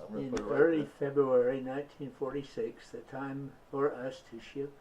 In early February 1946, the time for us to ship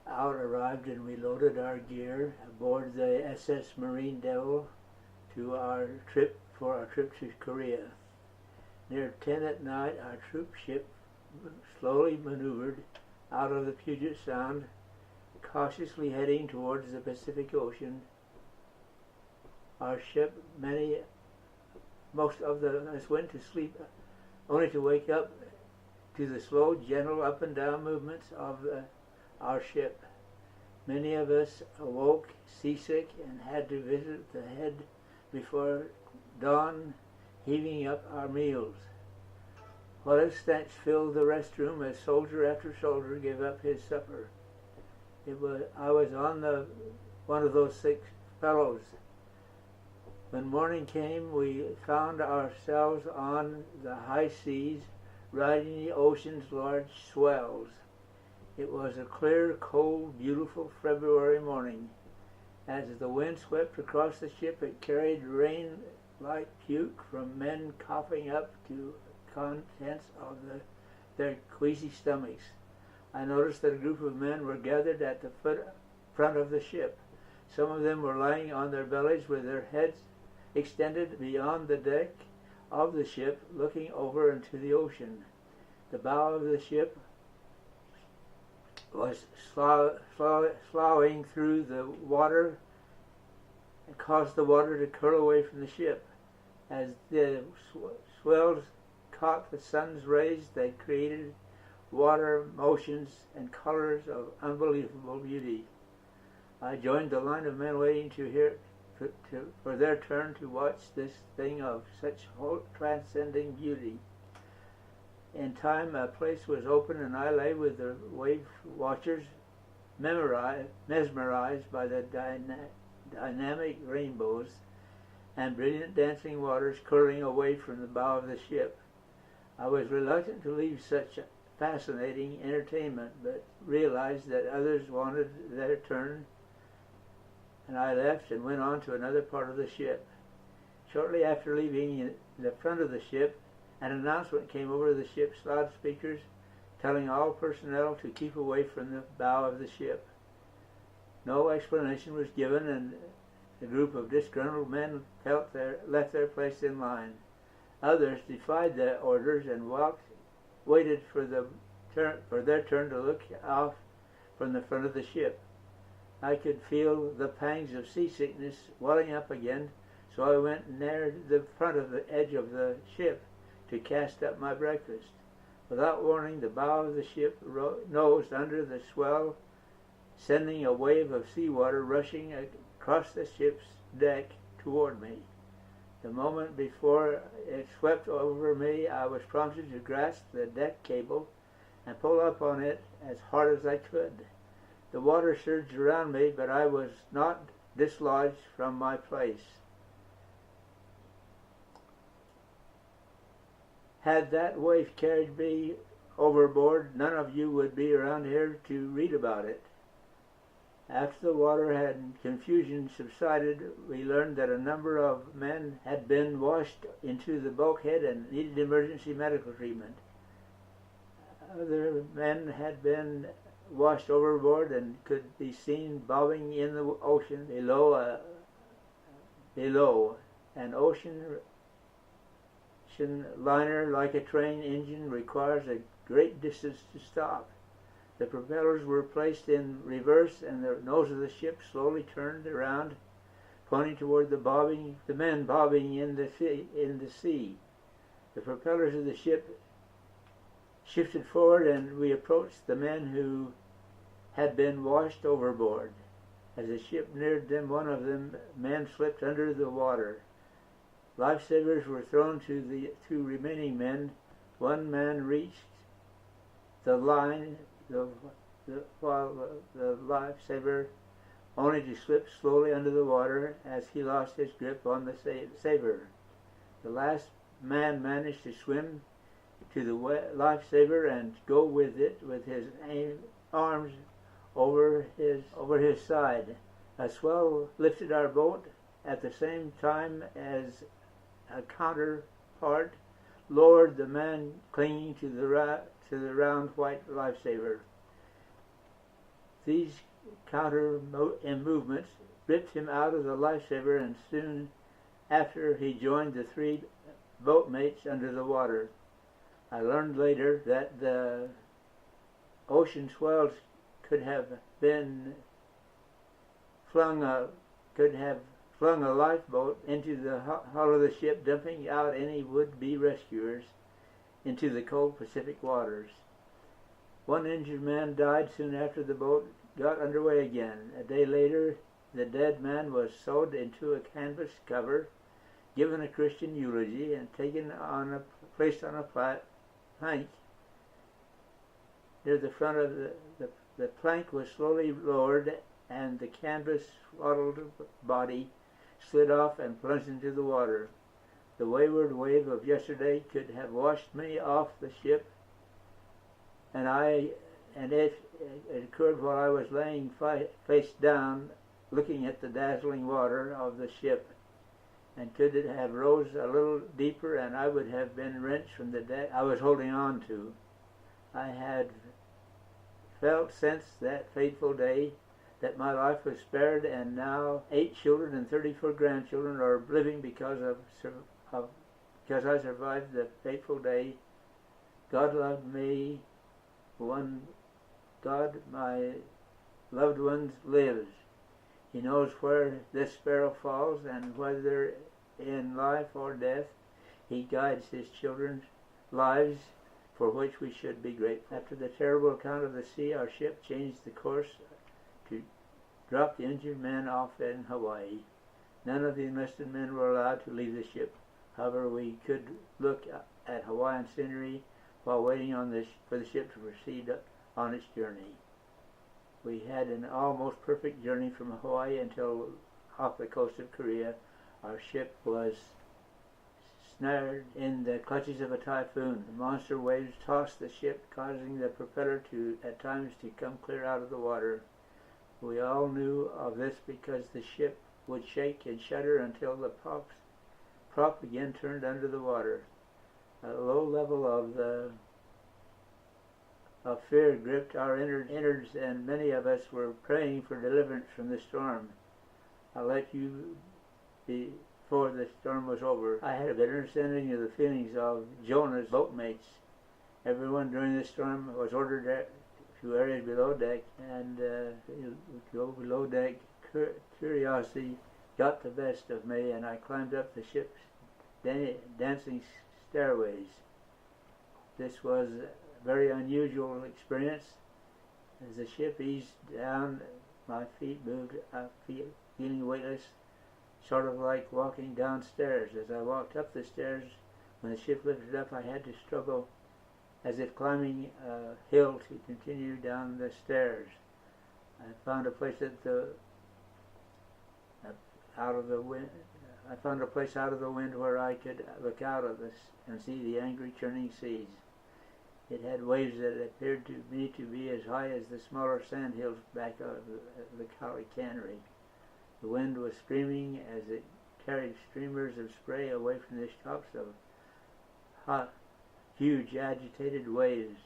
out arrived, and we loaded our gear aboard the SS Marine Devil for our trip to Korea. Near 10 at night, our troop ship slowly maneuvered out of the Puget Sound, cautiously heading towards the Pacific Ocean. Our ship, most of us went to sleep only to wake up to the slow, gentle up and down movements of our ship. Many of us awoke seasick and had to visit the head before dawn, heaving up our meals. What a stench filled the restroom as soldier after soldier gave up his supper. I was on one of those sick fellows. When morning came, we found ourselves on the high seas, riding the ocean's large swells. It was a clear, cold, beautiful February morning. As the wind swept across the ship, it carried rain like puke from men coughing up to contents of their queasy stomachs. I noticed that a group of men were gathered at the front of the ship. Some of them were lying on their bellies with their heads extended beyond the deck of the ship, looking over into the ocean. The bow of the ship was sloughing through the water and caused the water to curl away from the ship. As the swells caught the sun's rays, they created water motions and colors of unbelievable beauty. I joined the line of men waiting for their turn to watch this thing of such transcending beauty. In time, a place was open, and I lay with the wave watchers, mesmerized by the dynamic rainbows and brilliant dancing waters curling away from the bow of the ship. I was reluctant to leave such fascinating entertainment, but realized that others wanted their turn, and I left and went on to another part of the ship. Shortly after leaving the front of the ship, an announcement came over the ship's loudspeakers telling all personnel to keep away from the bow of the ship. No explanation was given, and a group of disgruntled men left their place in line. Others defied the orders and waited for their turn to look off from the front of the ship. I could feel the pangs of seasickness welling up again, so I went near the front of the edge of the ship to cast up my breakfast. Without warning, the bow of the ship nosed under the swell, sending a wave of seawater rushing across the ship's deck toward me. The moment before it swept over me, I was prompted to grasp the deck cable and pull up on it as hard as I could. The water surged around me, but I was not dislodged from my place. Had that wave carried me overboard, none of you would be around here to read about it. After the water and confusion subsided, we learned that a number of men had been washed into the bulkhead and needed emergency medical treatment. Other men had been washed overboard and could be seen bobbing in the ocean below. An ocean liner, like a train engine, requires a great distance to stop. The propellers were placed in reverse, and the nose of the ship slowly turned around, pointing toward the men bobbing in the sea. The propellers of the ship shifted forward, and we approached the men who had been washed overboard. As the ship neared them, one of them men slipped under the water. Lifesavers were thrown to the two remaining men. One man reached the line while the lifesaver only to slip slowly under the water as he lost his grip on the saver. The last man managed to swim to the lifesaver and go with it with his arms over his side. A swell lifted our boat at the same time as a counterpart lowered the man clinging to the round white lifesaver. These counter movements ripped him out of the lifesaver, and soon after he joined the three boatmates under the water. I learned later that the ocean swells could have flung a lifeboat into the hull of the ship, dumping out any would-be rescuers into the cold Pacific waters. One injured man died soon after the boat got underway again. A day later, the dead man was sewed into a canvas cover, given a Christian eulogy, and placed on a plank near the front of the plank was slowly lowered, and the canvas swaddled body slid off and plunged into the water. The wayward wave of yesterday could have washed me off the ship, and it occurred while I was laying face down, looking at the dazzling water of the ship. And could it have rose a little deeper, and I would have been wrenched from the deck I was holding on to. I had felt since that fateful day that my life was spared, and now 8 children and 34 grandchildren are living because I survived the fateful day. God loved me. God, my loved ones, lives. He knows where this sparrow falls, and whether in life or death, he guides his children's lives, for which we should be grateful. After the terrible account of the sea, our ship changed the course to drop the injured man off in Hawaii. None of the enlisted men were allowed to leave the ship. However, we could look at Hawaiian scenery while waiting for the ship to proceed on its journey. We had an almost perfect journey from Hawaii until off the coast of Korea. Our ship was snared in the clutches of a typhoon. The monster waves tossed the ship, causing the propeller at times to come clear out of the water. We all knew of this because the ship would shake and shudder until the prop again turned under the water. A low level of fear gripped our innards, and many of us were praying for deliverance from the storm. I'll let you before the storm was over. I had a better understanding of the feelings of Jonah's boatmates. Everyone during the storm was ordered to areas below deck, and go below deck. Curiosity got the best of me, and I climbed up the ship's dancing stairways. This was a very unusual experience. As the ship eased down, my feet moved, feeling weightless, sort of like walking downstairs. As I walked up the stairs, when the ship lifted up, I had to struggle as if climbing a hill to continue down the stairs. I found a place out of the wind where I could look out of this and see the angry churning seas. It had waves that appeared to me to be as high as the smaller sand hills back of the Cali Cannery. The wind was screaming as it carried streamers of spray away from the tops of hot, huge, agitated waves.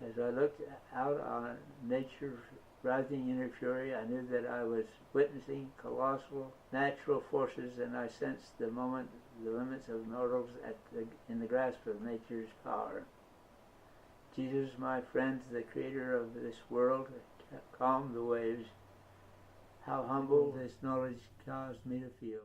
As I looked out on nature writhing in her fury, I knew that I was witnessing colossal natural forces, and I sensed the limits of mortals in the grasp of nature's power. Jesus, my friend, the creator of this world, calmed the waves. How humble this knowledge caused me to feel.